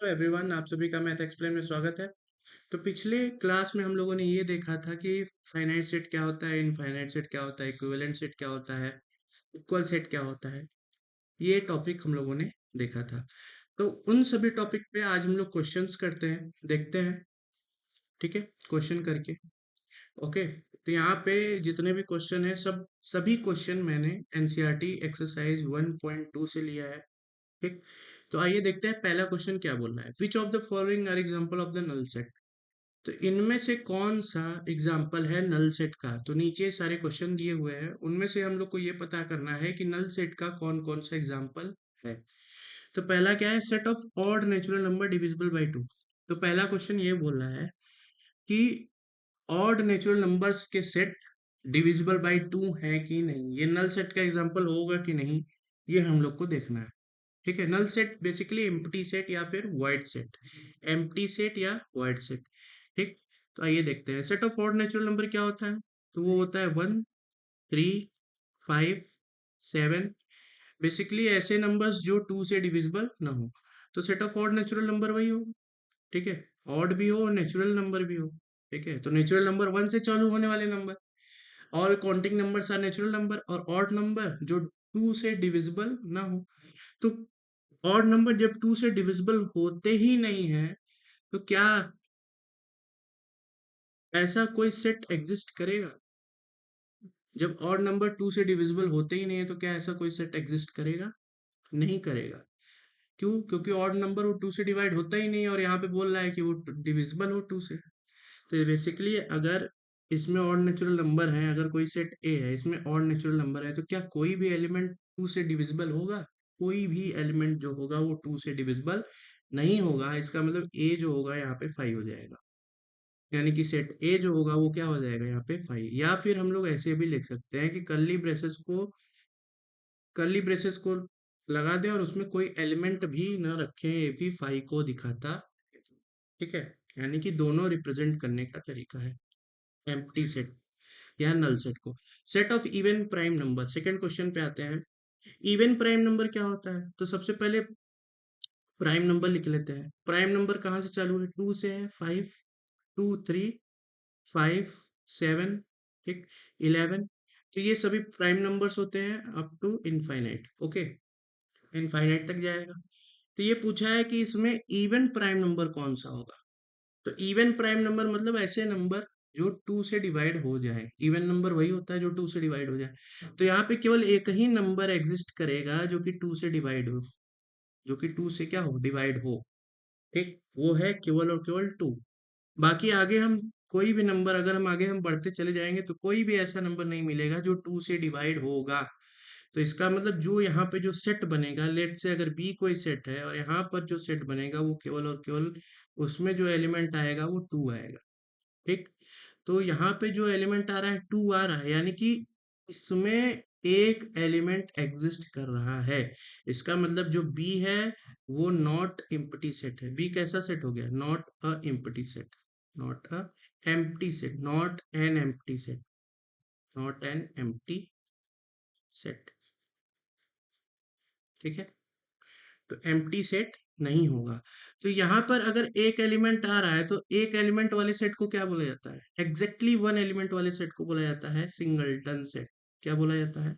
Hello everyone, आप सभी का मैथ एक्सप्लेन में स्वागत है। तो पिछले क्लास में हम लोगों ने ये देखा था कि फाइनाइट सेट क्या होता है, इनफाइनाइट सेट क्या होता है, इक्विवेलेंट सेट क्या होता है, इक्वल सेट क्या होता है। ये टॉपिक हम लोगों ने देखा था। तो उन सभी टॉपिक पे आज हम लोग क्वेश्चंस करते हैं, देखते हैं। ठीक है, क्वेश्चन करके। ओके, तो यहाँ पे जितने भी क्वेश्चन है सभी क्वेश्चन मैंने एनसीईआरटी एक्सरसाइज 1.2 से लिया है। ठीक, तो आइए देखते हैं पहला क्वेश्चन क्या बोल रहा है। Which of the following are example of the null set. तो इनमें से कौन सा एग्जाम्पल है नल सेट का। तो नीचे सारे क्वेश्चन दिए हुए हैं, उनमें से हम लोग को ये पता करना है कि नल सेट का कौन कौन सा एग्जाम्पल है। तो पहला क्या है, set of odd natural number divisible by two. तो पहला क्वेश्चन ये बोल रहा है कि ऑड नेचुरल नंबर्स के सेट डिविजिबल बाई टू है कि नहीं, ये नल सेट का एग्जाम्पल होगा कि नहीं, ये हम लोग को देखना है। ठीक है, null set basically empty set या फिर वाइड सेट, एम्प्टी सेट या वाइड सेट। ठीक, तो आइए देखते हैं set of odd natural number क्या होता है। तो वो होता है 1, 3, 5, 7। बेसिकली ऐसे नंबर्स जो 2 से डिविजिबल ना हो। तो set of odd natural number वही हो। ठीक है, ऑड भी हो और नेचुरल नंबर भी हो। ठीक है, तो नेचुरल नंबर 1 से चालू होने वाले number, all counting numbers are natural number, और ऑड नंबर जो 2 से डिविजिबल ना हो। तो ऑड नंबर जब 2 से डिविजिबल होते ही नहीं है, तो क्या ऐसा कोई सेट एग्जिस्ट करेगा। जब ऑड नंबर 2 से डिविजिबल होते ही नहीं है, तो क्या ऐसा कोई सेट एग्जिस्ट करेगा। नहीं करेगा। क्यों, क्योंकि ऑड नंबर वो 2 से डिवाइड होता ही नहीं है, और यहाँ पे बोल रहा है कि वो डिविजिबल हो 2 से। तो बेसिकली अगर इसमें ऑड नेचुरल नंबर है, अगर कोई सेट ए है, इसमें ऑड नेचुरल नंबर है, तो क्या कोई भी एलिमेंट 2 से डिविजिबल होगा। कोई भी एलिमेंट जो होगा वो 2 से डिविजिबल नहीं होगा। इसका मतलब ए जो होगा यहाँ पे 5 हो जाएगा। यानी कि सेट ए जो होगा वो क्या हो जाएगा यहाँ पे 5। या फिर हम लोग ऐसे भी लिख सकते हैं कि कर्ली ब्रेसेस को लगा दें और उसमें कोई एलिमेंट भी न रखें, ये भी 5 को दिखाता है। ठीक है, यानी कि दोनों रिप्रेजेंट करने का तरीका है एम्प्टी सेट या नल सेट को। Set of even prime number, second question पे आते हैं। इवन प्राइम नंबर क्या होता है। तो सबसे पहले प्राइम नंबर लिख लेते हैं। प्राइम नंबर कहाँ से चालू है, 2 से है। 5, 2, 3, 5, 7, ठीक, 11। तो ये सभी प्राइम नंबर्स होते हैं up to infinite. Okay, infinite तक जाएगा। तो ये पूछा है कि इसमें इवन प्राइम नंबर कौन सा होगा। तो इवन प्राइम नंबर मतलब ऐसे नंबर जो 2 से डिवाइड हो जाए। इवन नंबर वही होता है जो 2 से डिवाइड हो जाए। तो यहाँ पे केवल एक ही नंबर एग्जिस्ट करेगा जो कि 2 से डिवाइड हो, जो कि 2 से क्या हो, डिवाइड हो। ठीक, वो है केवल और केवल 2। बाकी आगे हम कोई भी नंबर, अगर हम आगे हम बढ़ते चले जाएंगे तो कोई भी ऐसा नंबर नहीं मिलेगा जो 2 से डिवाइड होगा। तो इसका मतलब जो यहाँ पे जो सेट बनेगा, लेट से अगर बी कोई सेट है और यहाँ पर जो सेट बनेगा वो केवल और केवल उसमें जो एलिमेंट आएगा वो 2 आएगा। ठीक, तो यहाँ पे जो एलिमेंट आ रहा है 2 आ रहा है, यानी कि इसमें एक एलिमेंट एग्जिस्ट कर रहा है। इसका मतलब जो बी है वो नॉट एम्प्टी सेट है। बी कैसा सेट हो गया, not a empty set, not a empty set, not an empty set, not an empty set. ठीक है, तो एम्प्टी सेट नहीं होगा। तो यहाँ पर अगर एक एलिमेंट आ रहा है तो एक एलिमेंट वाले सेट को क्या बोला जाता है, एग्जैक्टली वन एलिमेंट वाले सेट को बोला जाता है सिंगलटन सेट। क्या बोला जाता है,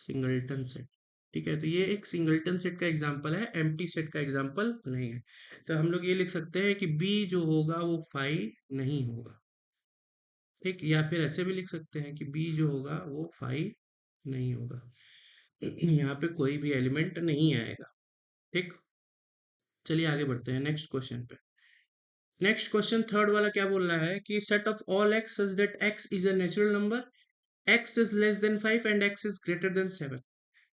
सिंगलटन सेट। ठीक है, तो ये एक सिंगलटन सेट का एग्जांपल है, एम्प्टी सेट का एग्जांपल नहीं है। तो हम लोग ये लिख सकते हैं कि बी जो होगा वो 5 नहीं होगा। ठीक, या फिर ऐसे भी लिख सकते हैं कि बी जो होगा वो 5 नहीं होगा। यहाँ पे कोई भी एलिमेंट नहीं आएगा। ठीक, चलिए आगे बढ़ते हैं नेक्स्ट क्वेश्चन पे। नेक्स्ट क्वेश्चन थर्ड वाला क्या बोल रहा है कि set of all x such that x is a natural number, x is less then 5 and x is greater than 7।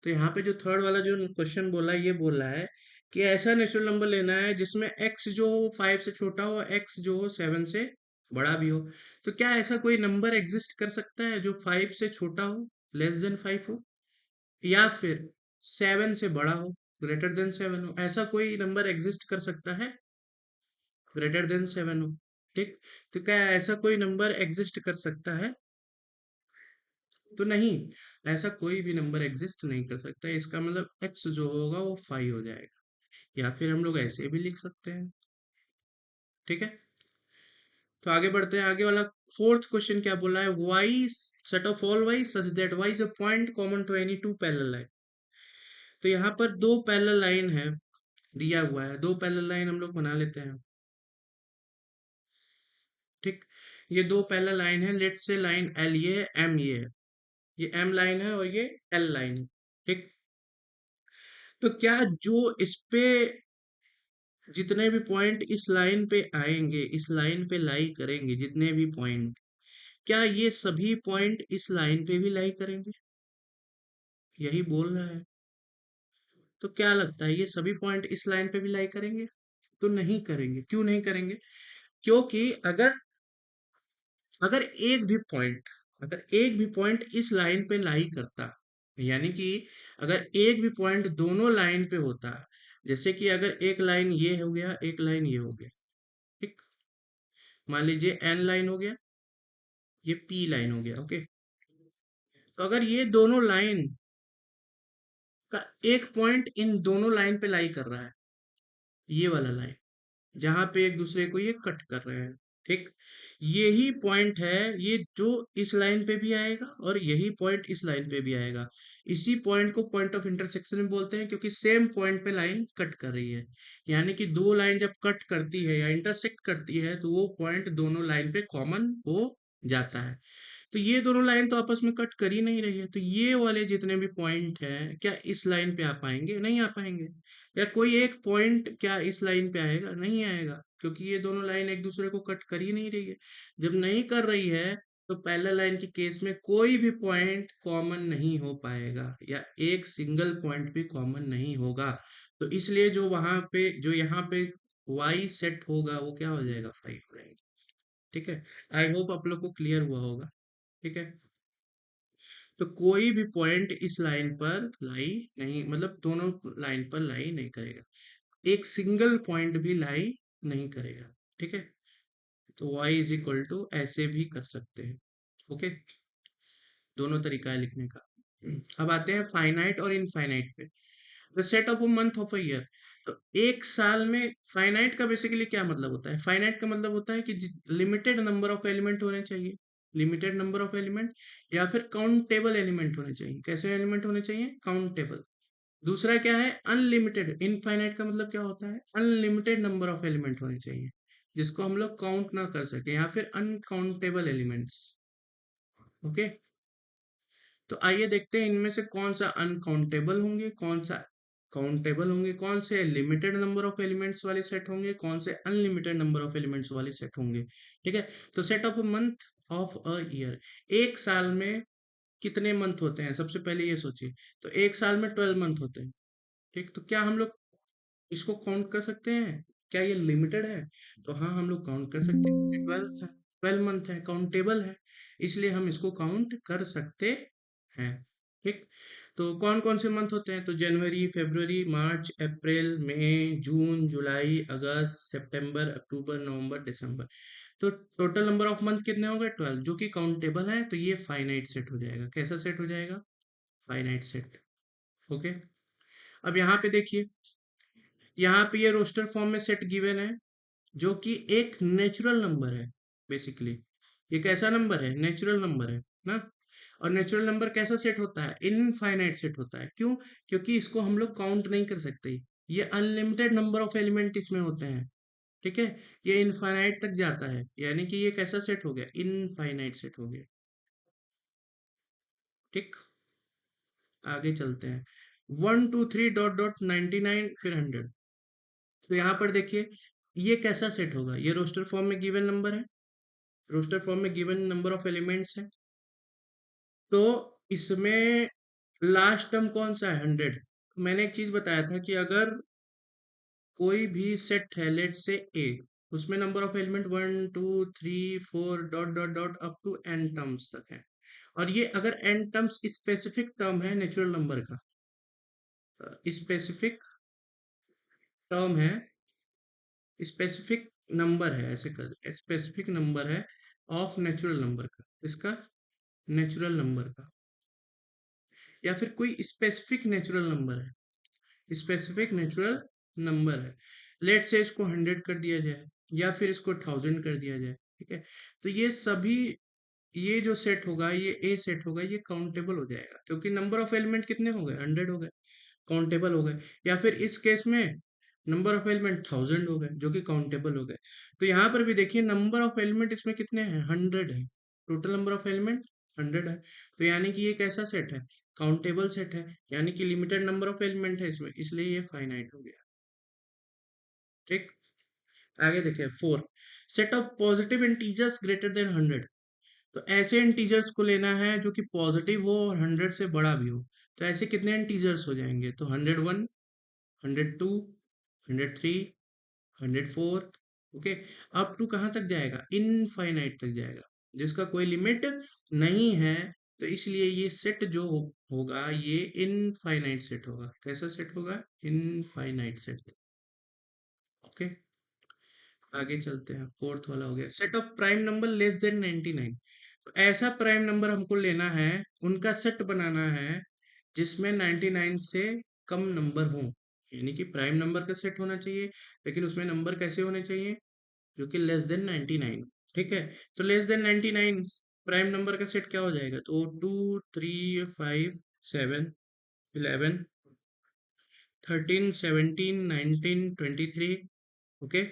तो यहाँ पे जो थर्ड वाला जो क्वेश्चन बोला है, ये बोल रहा है कि ऐसा नेचुरल नंबर लेना है जिसमें एक्स जो हो 5 से छोटा हो, एक्स जो हो 7 से बड़ा भी हो। तो क्या ऐसा कोई नंबर एग्जिस्ट कर सकता है जो 5 से छोटा हो, लेस देन 5 हो, या फिर 7 से बड़ा हो, ग्रेटर देन 7 हो। ऐसा कोई नंबर एग्जिस्ट कर सकता है ग्रेटर देन 7 हो। ठीक, तो क्या ऐसा कोई नंबर एग्जिस्ट कर सकता है। तो नहीं, ऐसा कोई भी नंबर एग्जिस्ट नहीं कर सकता। इसका मतलब एक्स जो होगा वो 5 हो जाएगा। या फिर हम लोग ऐसे भी लिख सकते हैं। ठीक है, तो आगे बढ़ते हैं। आगे वाला फोर्थ क्वेश्चन क्या बोला है, Y set of all Y such that Y is a point common to any two parallel line. तो यहाँ पर दो पैरेलल लाइन है दिया हुआ है, दो पैरेलल लाइन हम लोग बना लेते हैं। ठीक, ये दो पैरेलल लाइन है, लेट से लाइन एल ये है, एम ये है, ये एम लाइन है और ये एल लाइन है। ठीक, तो क्या जो इस पे जितने भी पॉइंट इस लाइन पे आएंगे, इस लाइन पे लाई करेंगे, जितने भी पॉइंट, क्या ये सभी पॉइंट इस लाइन पे भी लाई करेंगे? यही बोल रहा है। तो क्या लगता है ये सभी पॉइंट इस लाइन पे भी लाई करेंगे? तो नहीं करेंगे। क्यों नहीं करेंगे? क्योंकि अगर अगर एक भी पॉइंट अगर एक भी पॉइंट इस लाइन पे लाई करता, यानी कि अगर एक भी पॉइंट दोनों लाइन पे होता, जैसे कि अगर एक लाइन ये हो गया, एक लाइन ये हो गया, ठीक, मान लीजिए एन लाइन हो गया, ये पी लाइन हो गया। ओके, तो अगर ये दोनों लाइन का एक पॉइंट इन दोनों लाइन पे लाई कर रहा है, ये वाला लाइन जहां पे एक दूसरे को ये कट कर रहे हैं, ठीक, यही पॉइंट है ये जो इस लाइन पे भी आएगा और यही पॉइंट इस लाइन पे भी आएगा। इसी पॉइंट को पॉइंट ऑफ इंटरसेक्शन में बोलते हैं, क्योंकि सेम पॉइंट पे लाइन कट कर रही है। यानी कि दो लाइन जब कट करती है या इंटरसेक्ट करती है तो वो पॉइंट दोनों लाइन पे कॉमन हो जाता है। तो ये दोनों लाइन तो आपस में कट कर ही नहीं रही है, तो ये वाले जितने भी पॉइंट हैं क्या इस लाइन पे आ पाएंगे? नहीं आ पाएंगे। या कोई एक पॉइंट क्या इस लाइन पे आएगा? नहीं आएगा, क्योंकि ये दोनों लाइन एक दूसरे को कट कर ही नहीं रही है। जब नहीं कर रही है तो पैरेलल लाइन के केस में कोई भी पॉइंट कॉमन नहीं हो पाएगा, या एक सिंगल पॉइंट भी कॉमन नहीं होगा। तो इसलिए जो वहां पे जो यहाँ पे y सेट होगा वो क्या हो जाएगा, 5 हो जाएगा। ठीक है, आई होप आप लोग को क्लियर हुआ होगा। ठीक है, तो कोई भी पॉइंट इस लाइन पर लाई नहीं, मतलब दोनों लाइन पर लाई नहीं करेगा, एक सिंगल पॉइंट भी लाई नहीं करेगा। ठीक है, तो y इज इक्वल टू ऐसे भी कर सकते हैं। ओके, दोनों तरीका है लिखने का। अब आते हैं फाइनाइट और इनफाइनाइट पे। The set of a month of a year. तो एक साल में फाइनाइट का बेसिकली क्या मतलब होता है? फाइनाइट का मतलब होता है कि लिमिटेड नंबर ऑफ एलिमेंट होने चाहिए, लिमिटेड नंबर ऑफ एलिमेंट, या फिर काउंटेबल एलिमेंट होने चाहिए। कैसे एलिमेंट होने चाहिए? काउंटेबल। दूसरा क्या है? अनलिमिटेड। इनफाइनाइट का मतलब क्या होता है? अनलिमिटेड नंबर ऑफ एलिमेंट होने चाहिए जिसको हम लोग काउंट ना कर सके, या फिर अनकाउंटेबल एलिमेंट्स। ओके, तो आइए देखते हैं इनमें से कौन सा अनकाउंटेबल होंगे, कौन सा काउंटेबल होंगे, कौन से लिमिटेड नंबर ऑफ एलिमेंट्स वाले सेट होंगे, कौन से अनलिमिटेड नंबर ऑफ एलिमेंट्स वाले सेट होंगे। ठीक है, तो set of a month of a year. एक साल में कितने मंथ होते हैं? सबसे पहले ये सोचिए। तो एक साल में 12 मंथ होते हैं। ठीक, तो क्या हम लोग इसको काउंट कर सकते हैं? क्या ये लिमिटेड है? तो हाँ, हम लोग काउंट कर सकते हैं, क्योंकि 12 है, 12 मंथ है, काउंटेबल है, इसलिए हम इसको काउंट कर सकते हैं। ठीक, तो कौन कौन से मंथ होते हैं? तो जनवरी, फरवरी, मार्च, अप्रैल, मई, जून, जुलाई, अगस्त, सितंबर, अक्टूबर, नवंबर, दिसंबर। तो टोटल नंबर ऑफ मंथ कितने हो गए? 12, जो कि काउंटेबल है। तो ये फाइनाइट सेट हो जाएगा। कैसा सेट हो जाएगा? Finite set. ओके, अब यहाँ पे देखिए, यहाँ पे ये रोस्टर फॉर्म में सेट गिवन है, जो कि एक नेचुरल नंबर है बेसिकली। ये कैसा नंबर है? नेचुरल नंबर है ना। और नेचुरल नंबर कैसा सेट होता है? इनफाइनाइट सेट होता है। क्यों? क्योंकि इसको हम लोग काउंट नहीं कर सकते, ये अनलिमिटेड नंबर ऑफ एलिमेंट इसमें होते हैं। ठीक है, ये इनफाइनाइट तक जाता है, यानी कि ये कैसा सेट हो गया? इनफाइनाइट सेट हो गया। ठीक, आगे चलते हैं। 1 2 3 ... 99 फिर 100। तो यहाँ पर देखिए, ये कैसा सेट होगा? ये रोस्टर फॉर्म में गिवन नंबर है, रोस्टर फॉर्म में गिवन नंबर ऑफ एलिमेंट्स है। तो इसमें लास्ट टर्म कौन सा है? 100। मैंने एक चीज बताया था कि अगर कोई भी सेट है, लेट से ए, उसमें number of element 1 2 3 4 dot dot dot up to n terms तक है, और ये अगर एन टर्म्स स्पेसिफिक टर्म है नेचुरल नंबर का, स्पेसिफिक टर्म है, स्पेसिफिक नंबर है, ऐसे कर, स्पेसिफिक नंबर है ऑफ नेचुरल नंबर का, इसका नेचुरल नंबर का, या फिर कोई स्पेसिफिक नेचुरल नंबर है, स्पेसिफिक नेचुरल नंबर है। लेट से इसको 100 कर दिया जाए या फिर इसको 1000 कर दिया जाए, ठीक है। तो ये सभी, ये जो सेट होगा, ये ए सेट होगा, ये काउंटेबल हो जाएगा क्योंकि नंबर ऑफ एलिमेंट कितने हो गए, 100 हो गए, काउंटेबल हो गए। या फिर इस केस में नंबर ऑफ एलिमेंट 1000 हो गए जो कि काउंटेबल हो गए। तो यहाँ पर भी देखिए नंबर ऑफ एलिमेंट इसमें कितने हैं, 100 है। टोटल नंबर ऑफ एलिमेंट 100 है। तो यानी कि ये कैसा सेट है, काउंटेबल सेट है, यानी कि लिमिटेड नंबर ऑफ एलिमेंट है इसमें, इसलिए ये फाइनाइट हो गया। ठीक। आगे देखिए 4, set of positive integers greater than 100। तो ऐसे इंटीजर्स को लेना है जो कि पॉजिटिव हो और 100 से बड़ा भी हो। तो ऐसे कितने इंटीजर्स हो जाएंगे, तो 101, 102, 103, 104, ओके। अप टू कहाँ तक जाएगा, इनफाइनाइट तक जाएगा, जिसका कोई लिमिट नहीं है। तो इसलिए ये सेट जो होगा ये इनफाइनाइट सेट होगा। कैसा सेट होगा, इनफाइनाइट सेट। ओके। आगे चलते हैं, फोर्थ वाला हो गया, set of prime number less than 99। तो ऐसा प्राइम नंबर हमको लेना है, उनका सेट बनाना है जिसमें 99 से कम नंबर हो। यानी कि प्राइम नंबर का सेट होना चाहिए, लेकिन उसमें नंबर कैसे होने चाहिए, जो कि लेस देन 99। ठीक है। तो लेस देन 99 प्राइम नंबर का सेट क्या हो जाएगा, तो 2, 3, 5, 7, 11, 13, 17, 19, 23, ओके,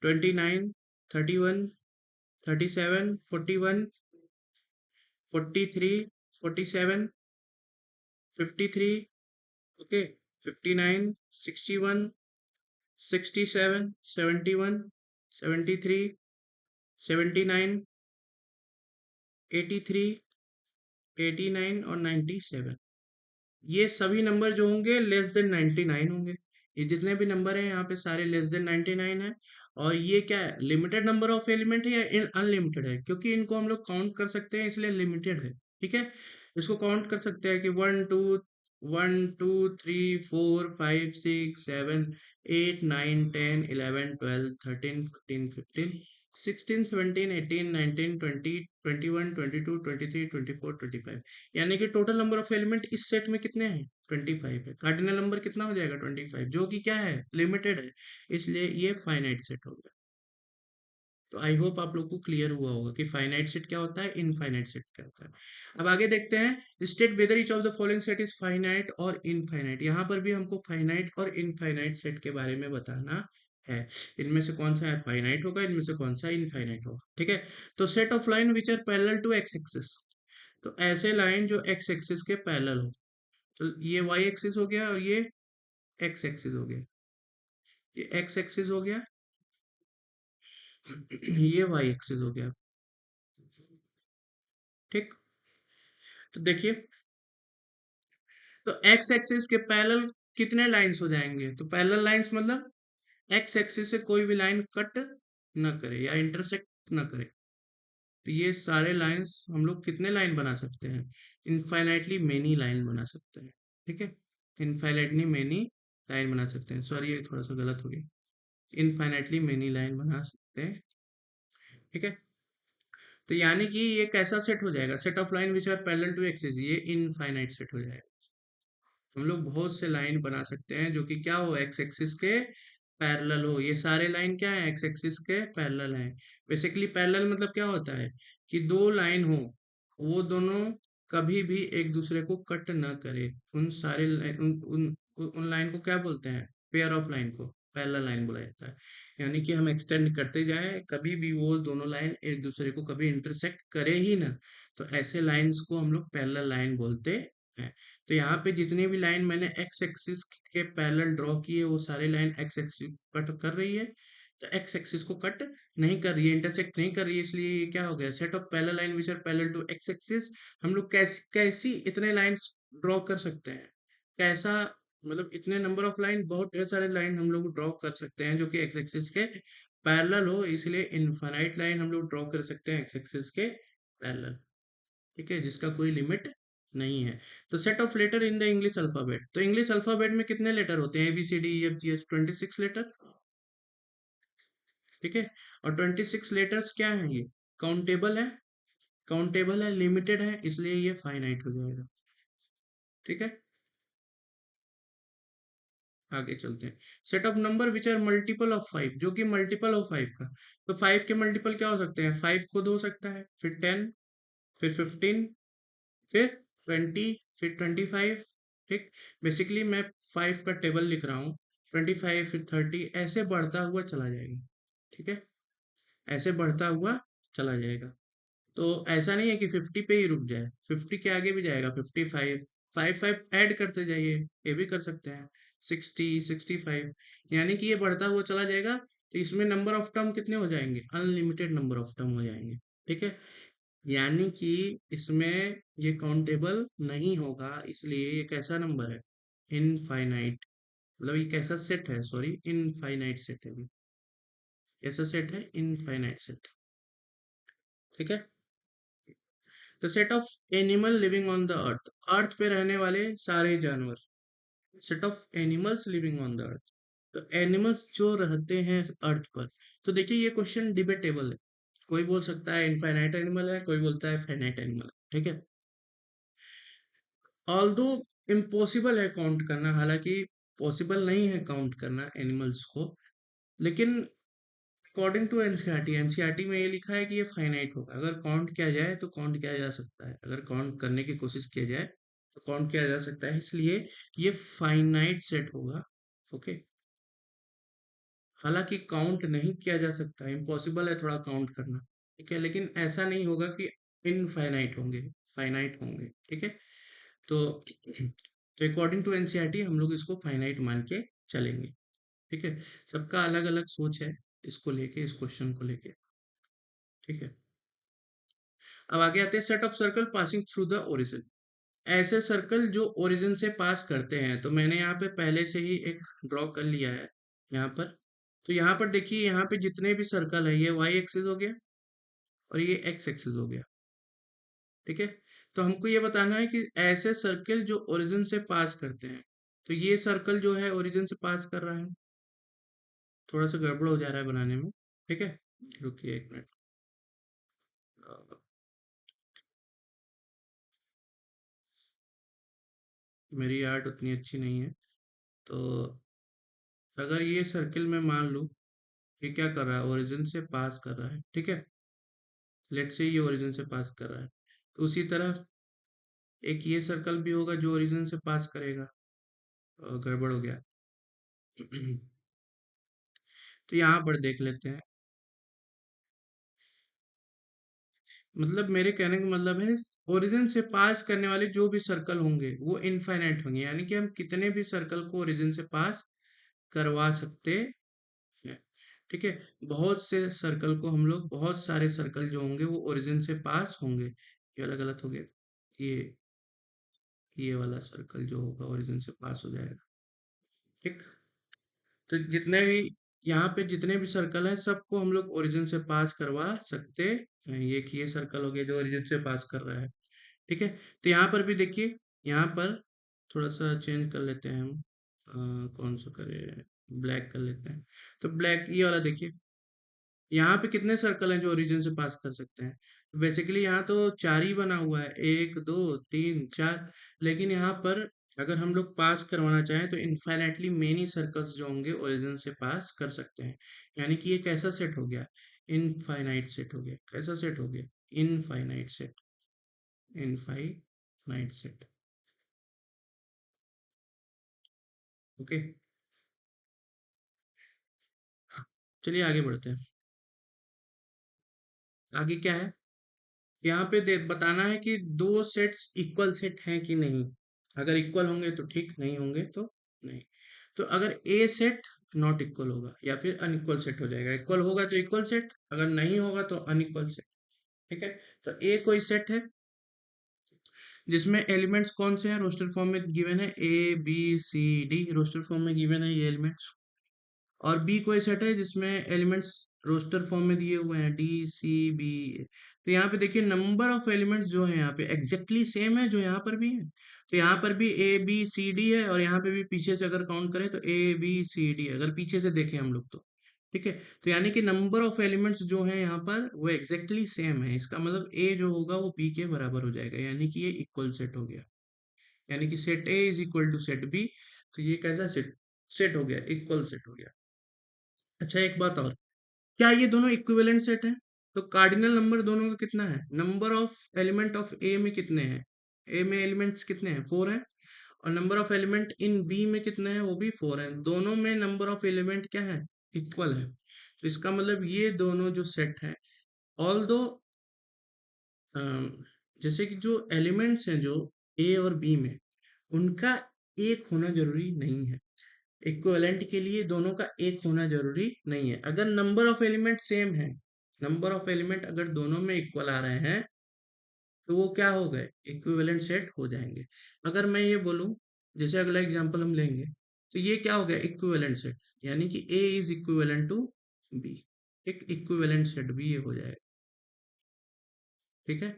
29, 31, 37, 41, 43, 47, 53, okay, 59, 61, 67, 71, 73, 79, 83, 89 और 97। ये सभी नंबर जो होंगे लेस देन 99 होंगे। ये जितने भी नंबर हैं यहाँ पे सारे लेस देन 99 है। और ये क्या है, लिमिटेड नंबर ऑफ एलिमेंट है या अनलिमिटेड है, क्योंकि इनको हम लोग काउंट कर सकते हैं इसलिए लिमिटेड है। ठीक है। इसको काउंट कर सकते हैं कि 1, 2, 3, 4, 5, 6, 7, 8, 9, 10, 11, 12, 13, 14, 15, 16, 17, 18, 19, 20, 21, 22, 23, 24, 25। यानी कि टोटल नंबर ऑफ एलिमेंट इस सेट में कितने हैं, 25 है। कार्डिनल नंबर कितना हो जाएगा, 25, जो कि क्या है, लिमिटेड है। इसलिए ये फाइनाइट सेट हो गया। तो आई होप आप लोग को क्लियर हुआ होगा कि फाइनाइट सेट क्या होता है, इनफाइनाइट सेट क्या होता है। अब आगे देखते हैं, state whether each of the following set is finite और इनफाइनाइट। यहाँ पर भी हमको फाइनाइट और इनफाइनाइट सेट के बारे में बताना है। इनमें से कौन सा है फाइनाइट होगा, इनमें से कौन सा इनफाइनाइट होगा। ठीक है। तो set of line which are parallel to x axis. तो ऐसे लाइन जो एक्स एक्सिस के पैरेलल हो। तो ये वाई एक्सिस हो गया और ये एक्स एक्सिस हो गया। ये एक्स एक्सिस हो गया, ये वाई एक्सिस हो गया। ठीक। तो देखिए, तो एक्स एक्सिस के पैरेलल कितने लाइंस हो जाएंगे, तो पैरेलल लाइंस मतलब एक्स एक्सिस से कोई भी लाइन कट न करे या इंटरसेक्ट न करे। तो ये सारे लाइंस हम लोग कितने लाइन बना सकते हैं, इनफाइनाइटली मेनी लाइन बना सकते हैं। ठीक है। इनफाइनाइटली मेनी लाइन बना सकते हैं, सॉरी ये थोड़ा सा गलत हो गया, इनफाइनाइटली मेनी लाइन बना सकते हैं। ठीक है। तो यानी कि ये कैसा सेट हो जाएगा, set of line which are parallel to axis, ये इनफाइनाइट सेट हो जाएगा। हम लोग बहुत से लाइन बना सकते हैं जो कि क्या हो, एक्स एक्सिस के पैरेलल हो। ये सारे लाइन क्या है, एक्स एक्सिस के पैरेलल हैं। बेसिकली पैरेलल मतलब क्या होता है कि दो लाइन हो, वो दोनों कभी भी एक दूसरे को कट ना करे। उन सारे उन लाइन को क्या बोलते हैं, पेयर ऑफ लाइन को पैरेलल लाइन बोला जाता है। यानी कि हम एक्सटेंड करते जाए, कभी भी वो दोनों लाइन एक दूसरे को कभी इंटरसेक्ट करे ही ना। तो ऐसे लाइंस को हम लोग पैरेलल लाइन बोलते हैं। तो यहाँ पे जितनी भी लाइन मैंने एक्स एक्सिस के पैरेलल ड्रॉ किए, वो सारे लाइन एक्स एक्सिस कट कर रही है। तो एक्स एक्सिस को कट नहीं कर रही है, इंटरसेक्ट नहीं कर रही है, इसलिए ये क्या हो गया, set of parallel line which are parallel to x axis. हम लोग कैसी कैसी इतने लाइंस ड्रॉ कर सकते हैं, कैसा, मतलब इतने नंबर ऑफ लाइन, बहुत ढेर सारे लाइन हम लोग ड्रॉ कर सकते हैं जो कि एक्स एक्सिस के पैरेलल हो। इसलिए इनफाइनाइट लाइन हम लोग ड्रॉ कर सकते हैं एक्स एक्सिस के पैरेलल। ठीक है, जिसका कोई लिमिट नहीं है। तो set of letter in the English alphabet. तो इंग्लिश अल्फाबेट में कितने लेटर होते हैं, ABCDEFGH, 26 लेटर। ठीक है। और 26 लेटर्स क्या हैं, ये काउंटेबल है, काउंटेबल है, लिमिटेड है, इसलिए ये फाइनाइट हो जाएगा। ठीक है। आगे चलते हैं। Set of number which are multiple of 5, जो कि मल्टीपल ऑफ 5 का। तो 5 के मल्टीपल क्या हो सकते हैं? 5 खुद हो सकता है, फिर 10, फिर 15, फिर 20, फिर 25। ठीक, बेसिकली मैं 5 का टेबल लिख रहा हूँ। 25, फिर 30, ऐसे बढ़ता हुआ चला जाएगा। ठीक है, ऐसे बढ़ता हुआ चला जाएगा। तो ऐसा नहीं है कि 50 पे ही रुक जाए, 50 के आगे भी जाएगा। 55, 55 ऐड करते जाइए, ये भी कर सकते हैं। 60, 65, यानी कि ये बढ़ता हुआ चला जाएगा। तो इसमें नंबर ऑफ टर्म कितने हो जाएंगे? अनलिमिटेड नंबर ऑफ टर्म हो जाएंगे। ठीक है, यानी कि इसमें ये काउंटेबल नहीं होगा, इसलिए ये कैसा नंबर है? इनफाइनाइट। मतलब ये कैसा सेट है? सॉरी, इनफाइनाइट सेट है। कैसा सेट है? Infinite set. ठीक है, the set of animal living on the earth, earth पे रहने वाले सारे जानवर। Set of animals living on the earth, तो एनिमल्स जो रहते हैं अर्थ पर। तो देखिए ये क्वेश्चन डिबेटेबल है। कोई बोल सकता है इनफाइनाइट एनिमल है, कोई बोलता है फाइनाइट एनिमल है। ठीक है, ऑल्दो इम्पॉसिबल है काउंट करना, हालांकि पॉसिबल नहीं है काउंट करना एनिमल्स को, लेकिन अकॉर्डिंग टू एनसीईआरटी, एनसीईआरटी में ये लिखा है कि ये फाइनाइट होगा। अगर काउंट किया जाए तो काउंट किया जा सकता है, अगर काउंट करने की कोशिश की जाए तो काउंट किया जा सकता है, इसलिए ये फाइनाइट सेट होगा। ओके, हालांकि काउंट नहीं किया जा सकता, इम्पॉसिबल है थोड़ा काउंट करना। ठीक है, लेकिन ऐसा नहीं होगा कि इनफाइनाइट होंगे, फाइनाइट होंगे। ठीक है, तो अकॉर्डिंग टू एनसीईआरटी हम लोग इसको फाइनाइट मान के चलेंगे। ठीक है, सबका अलग अलग सोच है इसको लेके, इस क्वेश्चन को लेके। ठीक है, अब आगे आते हैं। Set of circle passing through the origin, ऐसे सर्कल जो ओरिजिन से पास करते हैं। तो मैंने यहाँ पे पहले से ही एक ड्रॉ कर लिया है यहाँ पर। तो यहाँ पर देखिए, यहाँ पे जितने भी सर्कल है, ये वाई एक्सिस हो गया और ये एक्स एक्सिस हो गया। ठीक है, तो हमको ये बताना है कि ऐसे सर्कल जो ओरिजिन से पास करते हैं। तो ये सर्कल जो है ओरिजिन से पास कर रहा है, थोड़ा सा गड़बड़ हो जा रहा है बनाने में। ठीक है, रुकिए एक मिनट। अ, मेरी आर्ट उतनी अच्छी नहीं है, तो अगर ये सर्किल में मान लूँ, ये क्या कर रहा है? ओरिजिन से पास कर रहा है। ठीक है, लेट्स से ये ओरिजिन से पास कर रहा है, तो उसी तरह एक ये सर्कल भी होगा जो ओरिजिन से पास करेगा। गड़बड़ हो गया। तो यहाँ पर देख लेते हैं। मतलब मेरे कहने का मतलब है, ओरिजिन से पास करने वाले जो भी सर्कल होंगे वो इनफाइनाइट होंगे, यानी कि हम कितने भी सर्कल को ओरिजिन से पास करवा सकते हैं। ठीक है, बहुत से सर्कल को हम लोग, बहुत सारे सर्कल जो होंगे वो ओरिजिन से पास होंगे। ये वाला गलत हो गया, ये ये वाला सर्कल जो होगा ओरिजिन से पास हो जाएगा। ठीक, तो जितने भी यहाँ पे जितने भी सर्कल हैं सबको हम लोग ओरिजिन से पास करवा सकते हैं। ये सर्कल हो गया जो ओरिजिन से पास कर रहा है। ठीक है, तो यहाँ पर भी देखिए, यहाँ पर थोड़ा सा चेंज कर लेते हैं हम। कौन सा करें? ब्लैक कर लेते हैं। तो ब्लैक ये वाला देखिए, यहाँ पे कितने सर्कल हैं जो ओरिजिन से पास कर सकते हैं? बेसिकली यहाँ तो चार ही बना हुआ है, एक दो तीन चार। लेकिन यहाँ पर अगर हम लोग पास करवाना चाहें तो इनफाइनाइटली मेनी सर्कल्स जो होंगे ओरिजिन से पास कर सकते हैं। यानी कि ये कैसा सेट हो गया? इनफाइनाइट सेट हो गया। कैसा सेट हो गया? Infinite set. Infinite set. Okay, चलिए आगे बढ़ते हैं। आगे क्या है? यहाँ पे बताना है कि दो सेट्स इक्वल सेट हैं कि नहीं। अगर इक्वल होंगे तो ठीक, नहीं होंगे तो नहीं। तो अगर ए सेट नॉट इक्वल होगा या फिर अनइक्वल सेट हो जाएगा। इक्वल होगा तो इक्वल सेट, अगर नहीं होगा तो अनइक्वल सेट। ठीक है, तो ए कोई सेट है जिसमें एलिमेंट्स कौन से हैं? रोस्टर फॉर्म में गिवन है, A B C D roster form में गिवन है ये एलिमेंट्स। और बी कोई सेट है जिसमें एलिमेंट्स रोस्टर फॉर्म में दिए हुए हैं, डी सी बी। तो यहाँ पे देखिए नंबर ऑफ एलिमेंट्स जो है यहाँ पे एग्जैक्टली सेम है जो यहाँ पर भी है। तो यहाँ पर भी ए बी सी डी है, और यहाँ पे भी पीछे से अगर काउंट करें तो ए बी सी डी है, अगर पीछे से देखें हम लोग तो। ठीक है, तो यानी कि नंबर ऑफ एलिमेंट्स जो है यहाँ पर वो एग्जैक्टली सेम है। इसका मतलब ए जो होगा वो बी के बराबर हो जाएगा, यानी कि ये इक्वल सेट हो गया। यानी कि set A is equal to set B. तो ये कैसा सेट सेट हो गया, इक्वल सेट हो गया। अच्छा एक बात और, क्या ये दोनों इक्विवेलेंट सेट हैं? तो कार्डिनल नंबर दोनों का कितना है? नंबर ऑफ एलिमेंट ऑफ ए में कितने हैं? ए में एलिमेंट्स कितने हैं? 4 हैं। और number of element in B में कितने हैं? वो भी 4 हैं। दोनों में नंबर ऑफ एलिमेंट क्या है? इक्वल है। तो इसका मतलब ये दोनों जो सेट है, ऑल दो जैसे कि जो एलिमेंट्स हैं जो ए और बी में, उनका एक होना जरूरी नहीं है। इक्विवेलेंट के लिए दोनों का एक होना जरूरी नहीं है। अगर नंबर ऑफ एलिमेंट सेम है, नंबर ऑफ एलिमेंट अगर दोनों में इक्वल आ रहे हैं, तो वो क्या हो गए? इक्विवेलेंट सेट हो जाएंगे। अगर मैं ये बोलूं, जैसे अगला एग्जांपल हम लेंगे, तो ये क्या हो गया? इक्विवेलेंट सेट, यानी कि ए इज इक्विवेलेंट टू बी। एक इक्विवेलेंट सेट भी ये हो जाएगा। ठीक है,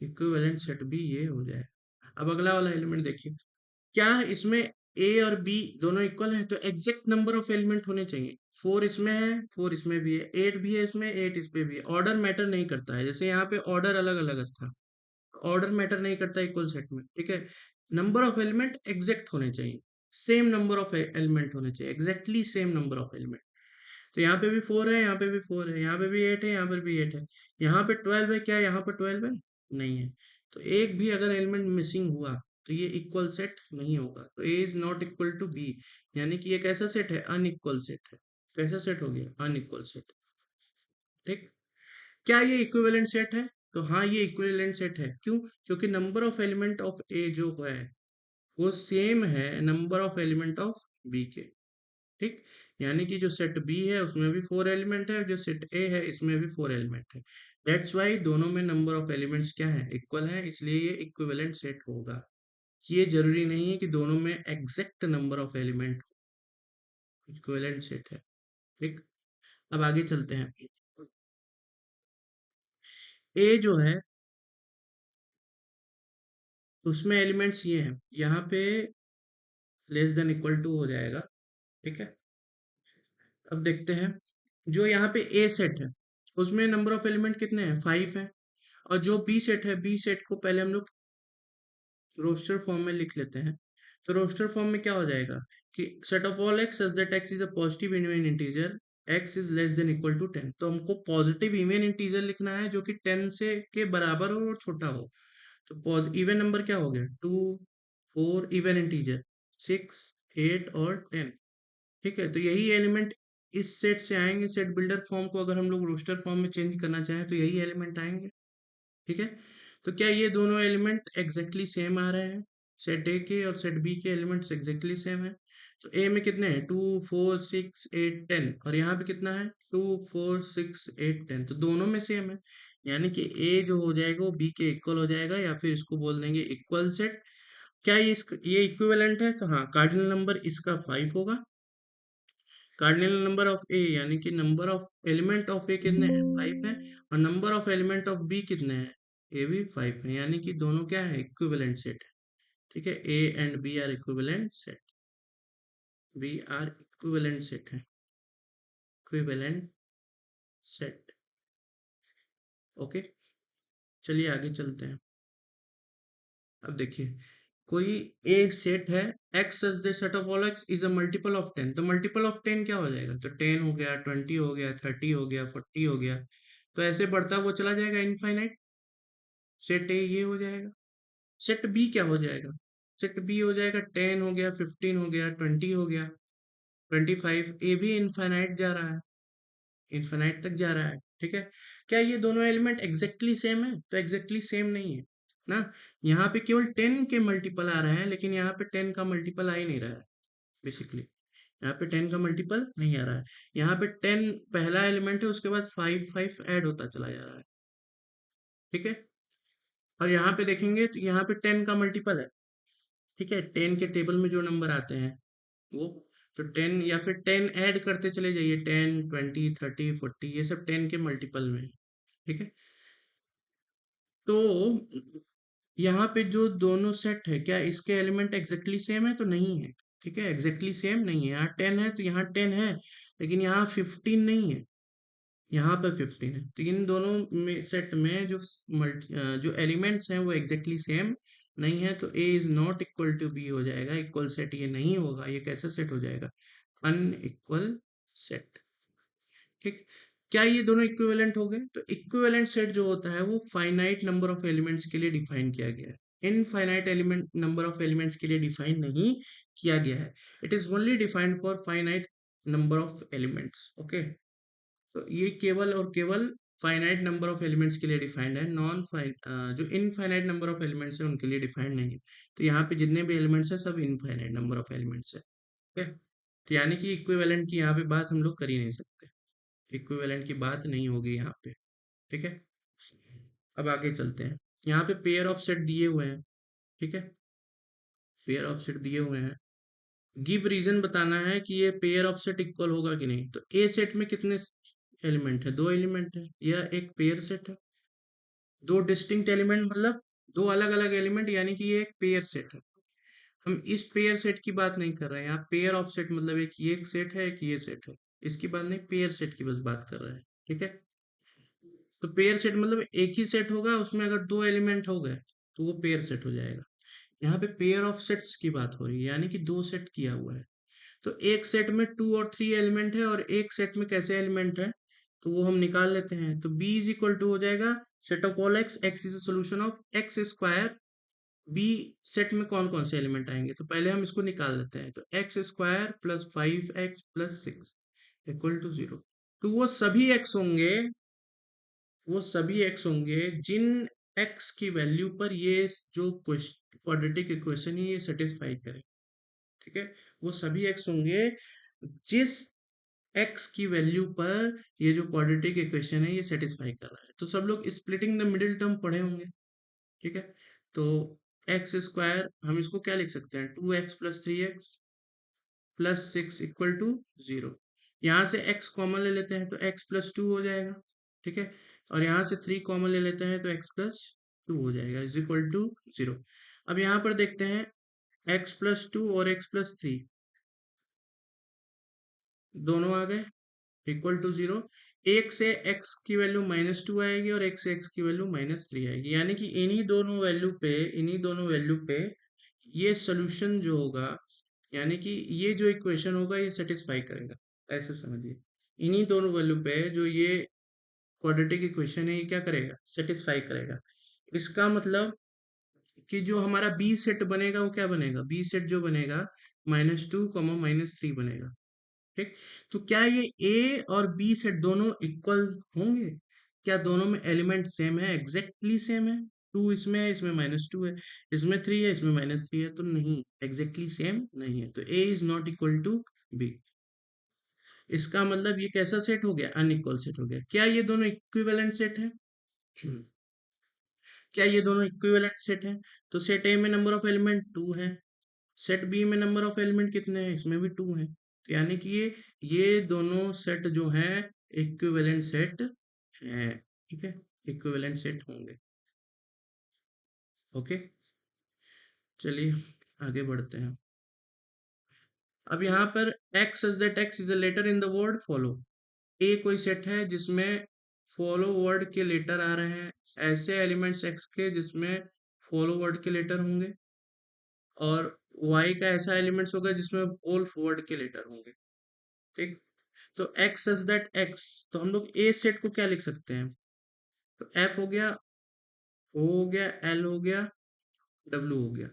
इक्विवेलेंट सेट भी ये हो जाएगा। अब अगला वाला एलिमेंट देखिए, क्या इसमें ए और बी दोनों इक्वल हैं? तो एग्जैक्ट नंबर ऑफ एलिमेंट होने चाहिए। 4 इसमें है, 4 इसमें भी है, 8 भी है इसमें, 8 इस पे भी है। ऑर्डर मैटर नहीं करता है, जैसे यहाँ पे ऑर्डर अलग अलग था, ऑर्डर मैटर नहीं करता इक्वल सेट में। ठीक है, नंबर ऑफ एलिमेंट एग्जैक्ट होने चाहिए, सेम नंबर ऑफ एलिमेंट होने चाहिए, exactly same number of element. तो यहाँ पे भी 4 है, यहाँ पे भी 4 है, यहाँ पे भी 8 है, यहाँ पर भी 8 है, यहाँ पे 12 है, क्या यहाँ पर 12 है? नहीं है। तो एक भी अगर एलिमेंट मिसिंग हुआ, तो ये इक्वल सेट नहीं होगा। तो A is not equal to B, यानी कि ये कैसा सेट है? अनइक्वल सेट है। कैसा सेट हो गया? Unequal set. ठीक, क्या ये इक्विवेलेंट सेट है? तो हाँ, ये इक्विवेलेंट सेट है। क्यों? क्योंकि number of element of A जो है, वो सेम है number of element of B के। ठीक, यानी कि जो सेट बी है उसमें भी 4 एलिमेंट है, और जो सेट ए है इसमें भी 4 एलिमेंट है। दैट्स वाई दोनों में नंबर ऑफ एलिमेंट्स क्या है? इक्वल है, इसलिए ये इक्विवेलेंट सेट होगा। ये जरूरी नहीं है कि दोनों में exact number of element, equivalent set है। ठीक, अब आगे चलते हैं। ए जो है, उसमें एलिमेंट्स ये हैं, यहाँ पे लेस देन इक्वल टू हो जाएगा। ठीक है, अब देखते हैं, जो यहाँ पे ए सेट है, उसमें नंबर ऑफ एलिमेंट कितने हैं? 5 है। और जो बी सेट है, बी सेट को पहले हम लोग रोस्टर फॉर्म में लिख लेते हैं। तो रोस्टर फॉर्म में क्या हो जाएगा कि set of all x such that x is a positive even integer, x is less than equal to 10। तो हमको पॉजिटिव इवन इंटीजर लिखना है जो कि 10 से के बराबर हो और छोटा हो। तो इवन नंबर क्या हो गया? 2, 4 इवन इंटीजर, 6, 8 और 10। ठीक है, तो यही एलिमेंट इस सेट से आएंगे। सेट बिल्डर फॉर्म को अगर हम लोग रोस्टर फॉर्म में चेंज करना चाहें, तो यही एलिमेंट आएंगे। ठीक है, तो क्या ये दोनों एलिमेंट एग्जैक्टली सेम आ रहे हैं? सेट ए के और सेट बी के एलिमेंट्स एग्जैक्टली सेम है। तो ए में कितने हैं? 2, 4, 6, 8, 10, और यहाँ पे कितना है? 2, 4, 6, 8, 10। तो दोनों में सेम है, यानी कि ए जो हो जाएगा वो बी के इक्वल हो जाएगा, या फिर इसको बोल देंगे इक्वल सेट। क्या ये इक्विवेलेंट है? तो हाँ, कार्डिनल नंबर इसका 5 होगा। कार्डिनल नंबर ऑफ ए, यानी कि number of element of A कितने हैं? 5 है। और number of element of B कितने हैं? ए भी 5 है, यानी कि दोनों क्या है? इक्विवेलेंट सेट है। ठीक है, A and B are equivalent set, B are equivalent set है, इक्विवेलेंट सेट। ओके, चलिए आगे चलते हैं। अब देखिए, कोई एक सेट है, x such that set of all x is a multiple of 10। तो मल्टीपल ऑफ 10 क्या हो जाएगा? तो 10 हो गया, 20 हो गया, 30 हो गया, 40 हो गया। तो ऐसे बढ़ता वो चला जाएगा इनफाइनाइट। सेट ए ये हो जाएगा। सेट बी क्या हो जाएगा? सेट बी हो जाएगा 10 हो गया, 15 हो गया, 20 हो गया, 25। ए भी इनफाइनाइट जा रहा है, इन्फिनाइट तक जा रहा है। ठीक है, क्या ये दोनों एलिमेंट एग्जैक्टली सेम है? तो एग्जैक्टली सेम नहीं है ना। यहाँ पे केवल 10 के मल्टीपल आ रहे हैं, लेकिन यहाँ पे 10 का मल्टीपल आ ही नहीं रहा है। बेसिकली यहाँ पे 10 का मल्टीपल नहीं आ रहा है। यहाँ पे 10 पहला एलिमेंट है, उसके बाद 5 5 ऐड होता चला जा रहा है। ठीक है, और यहाँ पे देखेंगे तो यहाँ पे 10 का मल्टीपल है। ठीक है, 10 के टेबल में जो नंबर आते हैं वो, तो 10 या फिर 10 ऐड करते चले जाइए, 10, 20, 30, 40, ये सब 10 के मल्टीपल में है। ठीक है, तो यहाँ पे जो दोनों सेट है, क्या इसके एलिमेंट एग्जैक्टली सेम है? तो नहीं है। ठीक है, एग्जैक्टली सेम नहीं है। यहाँ 10 है तो यहाँ 10 है, लेकिन यहाँ 15 नहीं है, यहाँ पर 15 है। तो इन दोनों में सेट में जो जो एलिमेंट्स हैं वो एग्जैक्टली सेम नहीं है तो A is not equal to B हो जाएगा, इक्वल सेट ये नहीं होगा, ये कैसे सेट हो जाएगा, अनइक्वल सेट। ठीक, क्या ये दोनों इक्विवेलेंट हो गए? तो इक्विवेलेंट सेट जो होता है वो फाइनाइट नंबर ऑफ एलिमेंट्स के लिए डिफाइन किया गया है, infinite element number of elements के लिए डिफाइन नहीं किया गया है। It is only defined for finite number of elements. Okay, तो ये केवल और केवल फाइनाइट नंबर ऑफ एलिमेंट्स के लिए डिफाइंड है, नॉन फाइन जो इनफाइनाइट नंबर ऑफ एलिमेंट्स है उनके लिए डिफाइंड नहीं है। तो यहाँ पे जितने भी एलिमेंट्स है सब इनफाइनाइट नंबर ऑफ एलिमेंट्स है। ठीक है, तो यानी कि इक्विवेलेंट की यहाँ पे बात हम लोग कर ही नहीं सकते, इक्विवेलेंट की बात नहीं होगी यहाँ पे। ठीक है, अब आगे चलते हैं। यहाँ पे पेयर ऑफ सेट दिए हुए हैं। ठीक है, पेयर ऑफ सेट दिए हुए हैं, गिव रीजन बताना है कि ये पेयर ऑफ सेट इक्वल होगा कि नहीं। तो ए सेट में कितने एलिमेंट है? दो एलिमेंट है, यह एक पेयर सेट है। दो डिस्टिंक्ट एलिमेंट मतलब दो अलग अलग एलिमेंट, यानी कि ये एक पेयर सेट है। हम इस पेयर सेट की बात नहीं कर रहे हैं यहाँ, पेयर ऑफ सेट मतलब एक ये एक सेट है, एक ये सेट है, इसकी बात नहीं, पेयर सेट की बस बात कर रहे हैं। ठीक है, तो पेयर सेट मतलब एक ही सेट होगा, उसमें अगर दो एलिमेंट हो गए तो वो पेयर सेट हो जाएगा। यहाँ पे पेयर ऑफ सेट्स की बात हो रही है, यानी कि दो सेट किया हुआ है। तो एक सेट में 2 और 3 एलिमेंट है और एक सेट में कैसे एलिमेंट है, तो वो हम निकाल लेते हैं। तो b इज इक्वल टू हो जाएगा set of all x, x is solution of x square. B set में कौन कौन से एलिमेंट आएंगे, तो पहले हम इसको निकाल लेते हैं। तो x square plus 5x plus 6 equal to 0। तो वो सभी एक्स होंगे जिन एक्स की वैल्यू पर ये जो क्वाड्रेटिक इक्वेशन है ये सेटिस्फाई करे। ठीक है, वो सभी एक्स होंगे जिस एक्स की वैल्यू पर ये जो क्वाड्रेटिक इक्वेशन है ये सेटिस्फाई कर रहा है। तो सब लोग स्प्लिटिंग द मिडिल टर्म पढ़े होंगे। ठीक है, तो एक्स स्क्वायर हम इसको क्या लिख सकते हैं, 2x plus 3x plus 6 equal to 0। यहाँ से x कॉमन ले लेते हैं तो x प्लस 2 हो जाएगा। ठीक है, और यहाँ से 3 कॉमन ले लेते हैं तो x प्लस 2 हो जाएगा इज इक्वल टू 0। अब यहाँ पर देखते हैं x प्लस 2 और x प्लस 3 दोनों आ गए इक्वल टू 0। एक से x की वैल्यू -2 आएगी और एक से x की वैल्यू -3 आएगी, यानी कि इन्हीं दोनों वैल्यू पे ये सोल्यूशन जो होगा, यानी कि ये जो इक्वेशन होगा ये सेटिस्फाई करेगा। ऐसे समझिए, इन्हीं दोनों वैल्यू पे जो ये क्वाड्रेटिक इक्वेशन है ये क्या करेगा, सेटिस्फाई करेगा। इसका मतलब कि जो हमारा बी सेट बनेगा वो क्या बनेगा, बी सेट जो बनेगा -2 -3 बनेगा। ठीक, तो क्या ये ए और बी सेट दोनों इक्वल होंगे? क्या दोनों में एलिमेंट सेम है, एग्जैक्टली सेम है? 2 इसमें है, इसमें -2 है, इसमें 3 है, इसमें -3 है, तो नहीं, एग्जैक्टली सेम नहीं है। तो A is not equal to B. इसका मतलब ये कैसा सेट हो गया, अनइक्वल सेट हो गया। क्या ये दोनों इक्विवेलेंट सेट है? क्या ये दोनों इक्विवेलेंट सेट है? तो सेट ए में नंबर ऑफ एलिमेंट 2 है, सेट बी में नंबर ऑफ एलिमेंट कितने हैं, इसमें भी 2 है। तो यानी कि ये दोनों सेट जो हैं इक्विवेलेंट सेट हैं। ठीक है, इक्विवेलेंट सेट होंगे। ओके, चलिए आगे बढ़ते हैं। अब यहाँ पर x such that x is a letter in the word follow. A कोई सेट है जिसमें फॉलो वर्ड के लेटर आ रहे हैं, ऐसे एलिमेंट्स x के जिसमें फॉलो वर्ड के लेटर होंगे, और y का ऐसा एलिमेंट्स होगा जिसमें ऑल वर्ड के लेटर होंगे। ठीक, तो x सच दैट x, तो हम लोग ए सेट को क्या लिख सकते हैं, तो f हो गया, o हो गया, l हो गया, w हो गया।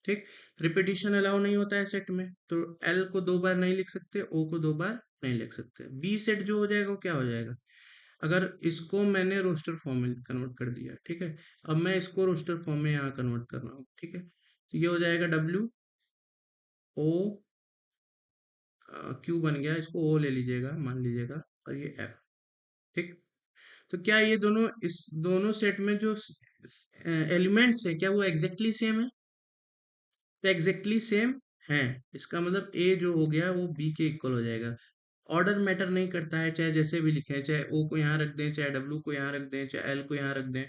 ठीक, रिपीटिशन अलाउ नहीं होता है सेट में, तो l को 2 बार नहीं लिख सकते, o को 2 बार नहीं लिख सकते। बी सेट जो हो जाएगा वो क्या हो जाएगा, अगर इसको मैंने रोस्टर फॉर्म में कन्वर्ट कर दिया, ठीक है, अब मैं इसको रोस्टर फॉर्म में यहाँ कन्वर्ट कर रहा हूँ। ठीक है, तो ये हो जाएगा w o q बन गया, इसको o ले लीजिएगा, मान लीजिएगा, और ये f। ठीक, तो क्या ये दोनों इस दोनों सेट में जो एलिमेंट्स है क्या वो एग्जैक्टली सेम है, तो एग्जैक्टली सेम है। इसका मतलब ए जो हो गया वो बी के इक्वल हो जाएगा। ऑर्डर मैटर नहीं करता है, चाहे जैसे भी लिखें, चाहे ओ को यहाँ रख दें, चाहे डब्ल्यू को यहाँ रख दें, चाहे एल को यहाँ रख दें,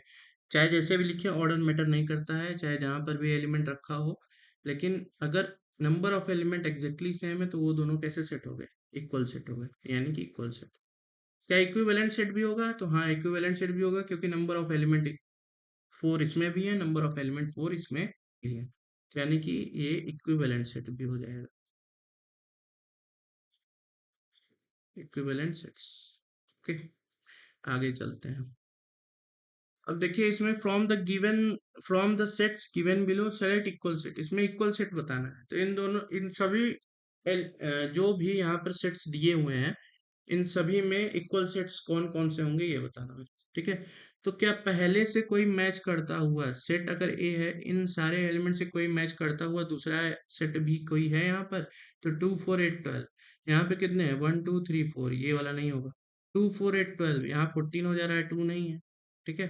चाहे जैसे भी लिखें, ऑर्डर मैटर नहीं करता है, चाहे जहाँ पर भी एलिमेंट रखा हो। लेकिन अगर number of element exactly same है तो वो दोनों कैसे सेट हो गए, इक्वल सेट हो गए, यानी कि इक्वल सेट। क्या इक्विवेलेंट सेट भी होगा, तो हाँ इक्विवेलेंट सेट भी होगा, क्योंकि नंबर ऑफ एलिमेंट 4 इसमें भी है, नंबर ऑफ एलिमेंट 4 इसमें ठीक है, तो यानी कि ये इक्विवेलेंट सेट भी हो जाएगा, इक्विवेलेंट सेट्स। ओके, आगे चलते हैं। अब देखिए इसमें from the sets given below select equal set, इसमें इक्वल सेट बताना है। तो इन दोनों इन सभी जो भी यहाँ पर सेट्स दिए हुए हैं, इन सभी में इक्वल सेट्स कौन कौन से होंगे ये बताना है। ठीक है, तो क्या पहले से कोई मैच करता हुआ सेट अगर ए है, इन सारे एलिमेंट से कोई मैच करता हुआ दूसरा सेट भी कोई है यहाँ पर, तो 2 4 8 12, यहाँ पे कितने हैं 1 2 3 4, ये वाला नहीं होगा। 2 4 8 12, यहाँ 14 हो जा रहा है, 2 नहीं है। ठीक है,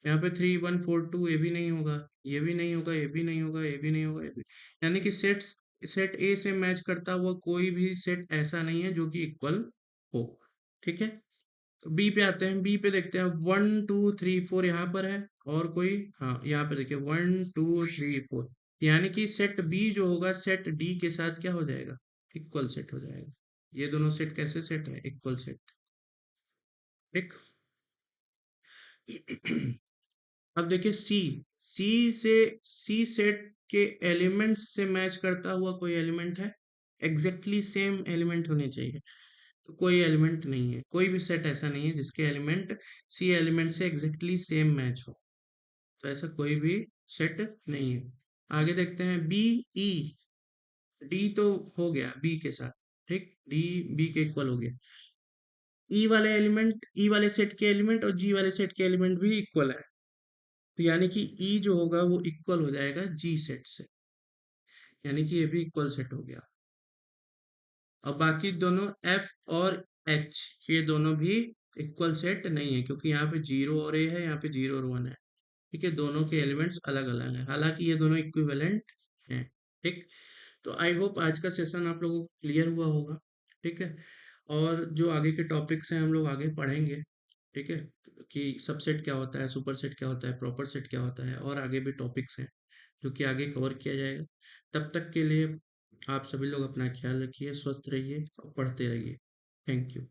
यहाँ पे 3 1 4 2, ये भी नहीं होगा, ये भी नहीं होगा, ये भी नहीं होगा, ये भी नहीं होगा, ये भी। यानी कि सेट ए से मैच करता हुआ कोई भी सेट ऐसा नहीं है जो कि इक्वल हो। ठीक है, तो बी पे आते हैं, बी पे देखते हैं 1 2 3 4 यहाँ पर है, और कोई, हाँ यहाँ पे देखिए 1 2 3 4, यानी कि सेट बी जो होगा सेट डी के साथ क्या हो जाएगा, इक्वल सेट हो जाएगा। ये दोनों सेट कैसे सेट है, इक्वल सेट। ठीक। अब देखिए सी से सी सेट के एलिमेंट से मैच करता हुआ कोई एलिमेंट है, एग्जैक्टली सेम एलिमेंट होने चाहिए। तो कोई एलिमेंट नहीं है, कोई भी सेट ऐसा नहीं है जिसके एलिमेंट सी एलिमेंट से एग्जैक्टली सेम मैच हो। तो ऐसा कोई भी सेट नहीं है। आगे देखते हैं बी ई, डी तो हो गया बी के साथ। ठीक, डी बी के इक्वल हो गया। ई वाले एलिमेंट, ई वाले सेट के एलिमेंट और जी वाले सेट के एलिमेंट भी इक्वल है, तो यानी कि ई जो होगा वो इक्वल हो जाएगा जी सेट से, यानी कि ये भी इक्वल सेट हो गया। और बाकी दोनों एफ और एच, ये दोनों भी इक्वल सेट नहीं है, क्योंकि यहाँ पे 0 और ए है, यहाँ पे 0 और 1 है। ठीक है, दोनों के एलिमेंट्स अलग अलग हैं, हालांकि ये दोनों इक्विवेलेंट हैं। ठीक, तो आई होप आज का सेशन आप लोगों को क्लियर हुआ होगा। ठीक है, और जो आगे के टॉपिक्स हैं हम लोग आगे पढ़ेंगे। ठीक है, कि सबसेट क्या होता है, सुपरसेट क्या होता है, प्रॉपर सेट क्या होता है, और आगे भी टॉपिक्स हैं जो कि आगे कवर किया जाएगा। तब तक के लिए आप सभी लोग अपना ख्याल रखिए, स्वस्थ रहिए और पढ़ते रहिए। Thank you.